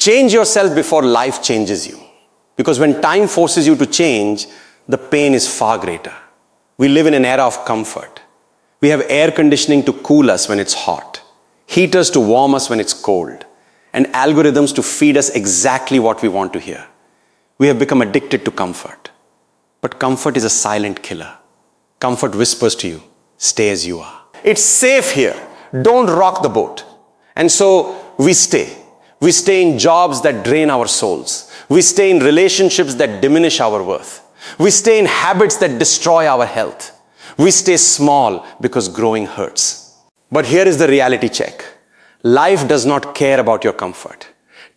Change yourself before life changes you. Because when time forces you to change, the pain is far greater. We live in an era of comfort. We have air conditioning to cool us when it's hot, heaters to warm us when it's cold, and algorithms to feed us exactly what we want to hear. We have become addicted to comfort. But comfort is a silent killer. Comfort whispers to you, stay as you are. It's safe here. Don't rock the boat. And so we stay. We stay in jobs that drain our souls. We stay in relationships that diminish our worth. We stay in habits that destroy our health. We stay small because growing hurts. But here is the reality check. Life does not care about your comfort.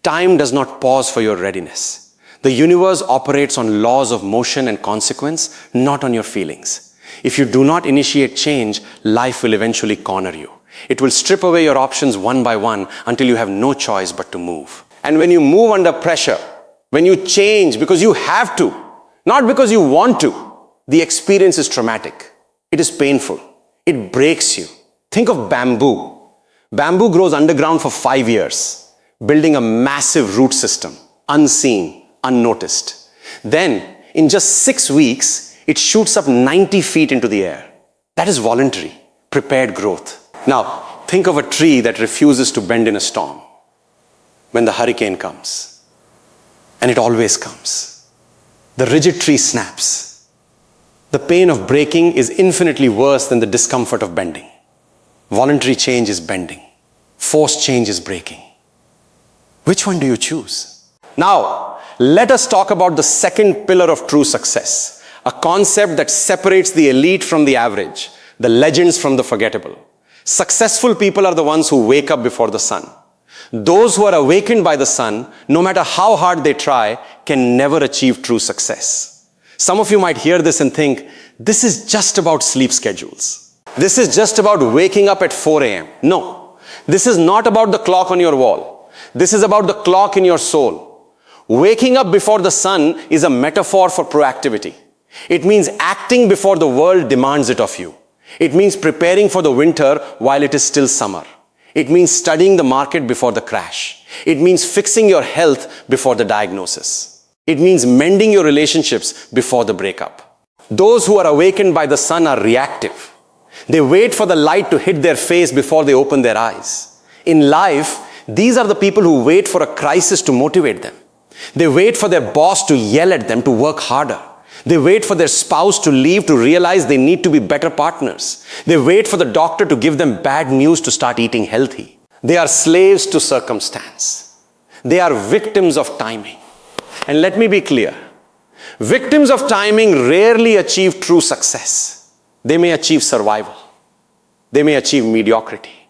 Time does not pause for your readiness. The universe operates on laws of motion and consequence, not on your feelings. If you do not initiate change, life will eventually corner you. It will strip away your options one by one until you have no choice but to move. And when you move under pressure, when you change because you have to, not because you want to, the experience is traumatic. It is painful. It breaks you. Think of bamboo. Bamboo grows underground for 5 years, building a massive root system, unseen, unnoticed. Then, in just 6 weeks, it shoots up 90 feet into the air. That is voluntary, prepared growth. Now, think of a tree that refuses to bend in a storm. When the hurricane comes, and it always comes, the rigid tree snaps. The pain of breaking is infinitely worse than the discomfort of bending. Voluntary change is bending. Forced change is breaking. Which one do you choose? Now, let us talk about the second pillar of true success, a concept that separates the elite from the average, the legends from the forgettable. Successful people are the ones who wake up before the sun. Those who are awakened by the sun, no matter how hard they try, can never achieve true success. Some of you might hear this and think, this is just about sleep schedules. This is just about waking up at 4 a.m. No, this is not about the clock on your wall. This is about the clock in your soul. Waking up before the sun is a metaphor for proactivity. It means acting before the world demands it of you. It means preparing for the winter while it is still summer. It means studying the market before the crash. It means fixing your health before the diagnosis. It means mending your relationships before the breakup. Those who are awakened by the sun are reactive. They wait for the light to hit their face before they open their eyes. In life, these are the people who wait for a crisis to motivate them. They wait for their boss to yell at them to work harder. They wait for their spouse to leave to realize they need to be better partners. They wait for the doctor to give them bad news to start eating healthy. They are slaves to circumstance. They are victims of timing. And let me be clear. Victims of timing rarely achieve true success. They may achieve survival. They may achieve mediocrity.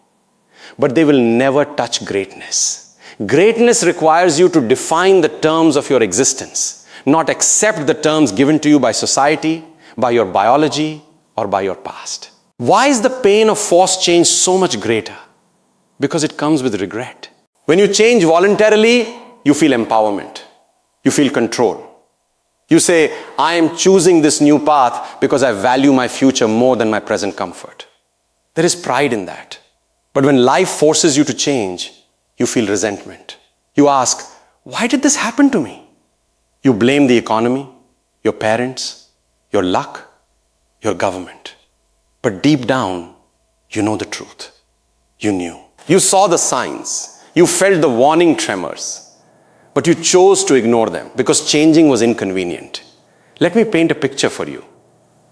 But they will never touch greatness. Greatness requires you to define the terms of your existence, not accept the terms given to you by society, by your biology, or by your past. Why is the pain of forced change so much greater? Because it comes with regret. When you change voluntarily, you feel empowerment. You feel control. You say, I am choosing this new path because I value my future more than my present comfort. There is pride in that. But when life forces you to change, you feel resentment. You ask, why did this happen to me? You blame the economy, your parents, your luck, your government. But deep down, you know the truth. You knew. You saw the signs. You felt the warning tremors. But you chose to ignore them because changing was inconvenient. Let me paint a picture for you.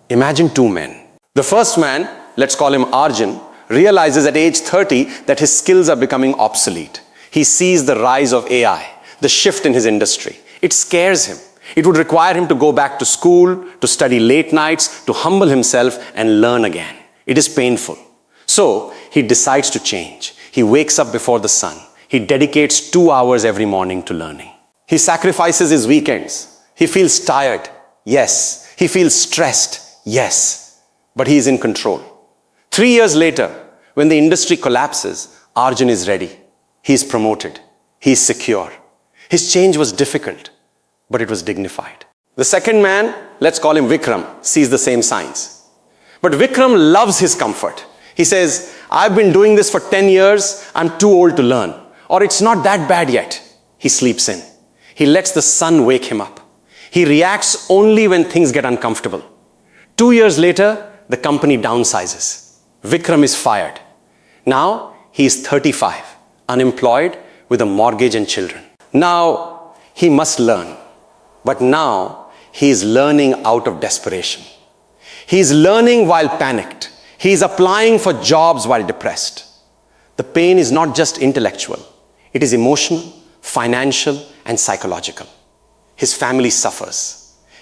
Imagine two men. The first man, let's call him Arjun, realizes at age 30 that his skills are becoming obsolete. He sees the rise of AI, the shift in his industry. It scares him. It would require him to go back to school, to study late nights, to humble himself and learn again. It is painful. So he decides to change. He wakes up before the sun. He dedicates 2 hours every morning to learning. He sacrifices his weekends. He feels tired. Yes. He feels stressed. Yes. But he is in control. 3 years later, when the industry collapses, Arjun is ready. He is promoted. He is secure. His change was difficult, but it was dignified. The second man, let's call him Vikram, sees the same signs. But Vikram loves his comfort. He says, I've been doing this for 10 years. I'm too old to learn. Or it's not that bad yet. He sleeps in. He lets the sun wake him up. He reacts only when things get uncomfortable. 2 years later, the company downsizes. Vikram is fired. Now, he is 35, unemployed, with a mortgage and children. Now, he must learn. But now, he is learning out of desperation. He is learning while panicked. He is applying for jobs while depressed. The pain is not just intellectual. It is emotional, financial, and psychological. His family suffers.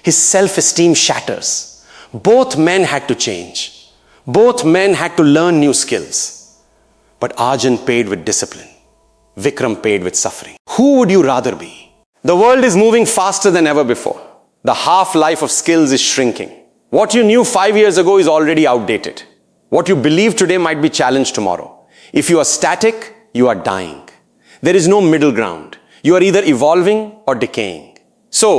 His self-esteem shatters. Both men had to change. Both men had to learn new skills. But Arjun paid with discipline. Vikram paid with suffering. Who would you rather be? The world is moving faster than ever before. The half-life of skills is shrinking. What you knew 5 years ago is already outdated. What you believe today might be challenged tomorrow. If you are static, you are dying. There is no middle ground. You are either evolving or decaying. So,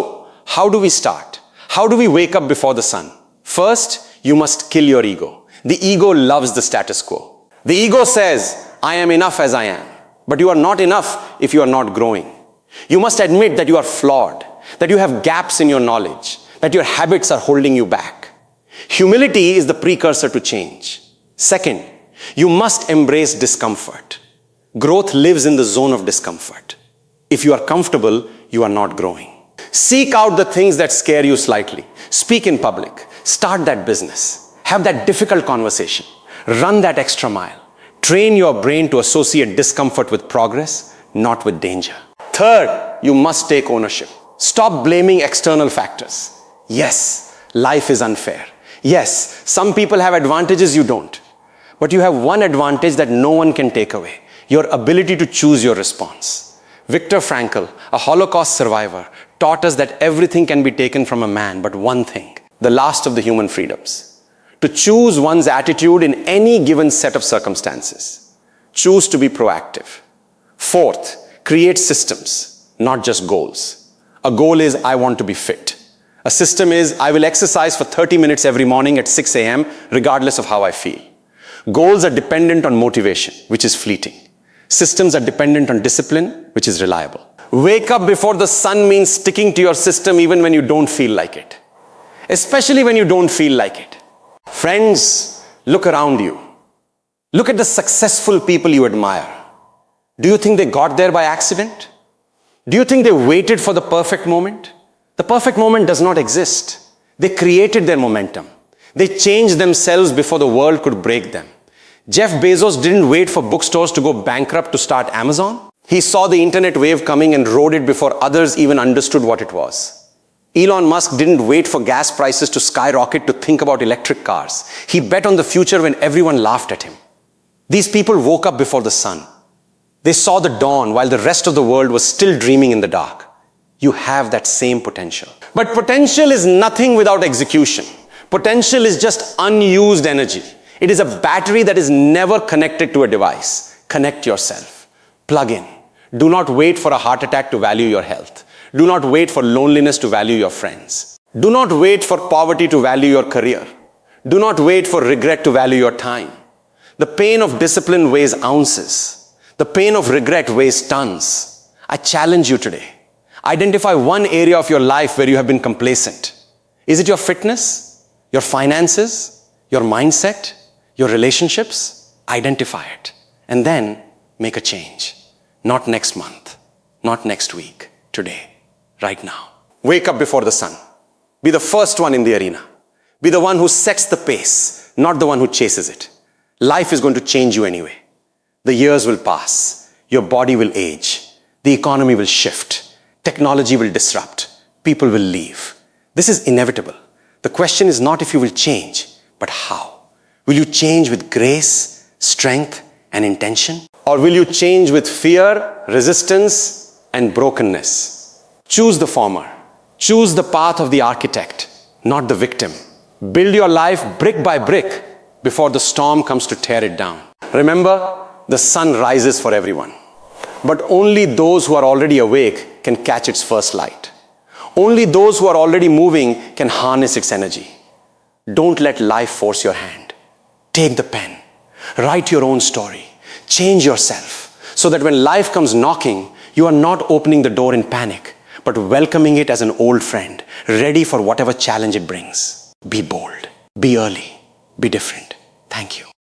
how do we start? How do we wake up before the sun? First, you must kill your ego. The ego loves the status quo. The ego says, I am enough as I am. But you are not enough if you are not growing. You must admit that you are flawed, that you have gaps in your knowledge, that your habits are holding you back. Humility is the precursor to change. Second, you must embrace discomfort. Growth lives in the zone of discomfort. If you are comfortable, you are not growing. Seek out the things that scare you slightly. Speak in public. Start that business. Have that difficult conversation. Run that extra mile. Train your brain to associate discomfort with progress, not with danger. Third, you must take ownership. Stop blaming external factors. Yes, life is unfair. Yes, some people have advantages you don't. But you have one advantage that no one can take away. Your ability to choose your response. Viktor Frankl, a Holocaust survivor, taught us that everything can be taken from a man, but one thing, the last of the human freedoms. To choose one's attitude in any given set of circumstances. Choose to be proactive. Fourth, create systems, not just goals. A goal is, I want to be fit. A system is, I will exercise for 30 minutes every morning at 6 a.m. regardless of how I feel. Goals are dependent on motivation, which is fleeting. Systems are dependent on discipline, which is reliable. Wake up before the sun means sticking to your system even when you don't feel like it. Especially when you don't feel like it. Friends, look around you. Look at the successful people you admire. Do you think they got there by accident? Do you think they waited for the perfect moment? The perfect moment does not exist. They created their momentum. They changed themselves before the world could break them. Jeff Bezos didn't wait for bookstores to go bankrupt to start Amazon. He saw the internet wave coming and rode it before others even understood what it was. Elon Musk didn't wait for gas prices to skyrocket to think about electric cars. He bet on the future when everyone laughed at him. These people woke up before the sun. They saw the dawn while the rest of the world was still dreaming in the dark. You have that same potential. But potential is nothing without execution. Potential is just unused energy. It is a battery that is never connected to a device. Connect yourself. Plug in. Do not wait for a heart attack to value your health. Do not wait for loneliness to value your friends. Do not wait for poverty to value your career. Do not wait for regret to value your time. The pain of discipline weighs ounces. The pain of regret weighs tons. I challenge you today. Identify one area of your life where you have been complacent. Is it your fitness? Your finances? Your mindset? Your relationships? Identify it. And then make a change. Not next month. Not next week. Today. Right now. Wake up before the sun. Be the first one in the arena. Be the one who sets the pace, not the one who chases it. Life is going to change you anyway. The years will pass. Your body will age. The economy will shift. Technology will disrupt. People will leave. This is inevitable. The question is not if you will change, but how. Will you change with grace, strength, and intention? Or will you change with fear, resistance, and brokenness? Choose the former. Choose the path of the architect, not the victim. Build your life brick by brick before the storm comes to tear it down. Remember, the sun rises for everyone. But only those who are already awake can catch its first light. Only those who are already moving can harness its energy. Don't let life force your hand. Take the pen. Write your own story. Change yourself so that when life comes knocking, You are not opening the door in panic, but welcoming it as an old friend, ready for whatever challenge it brings. Be bold, be early, be different. Thank you.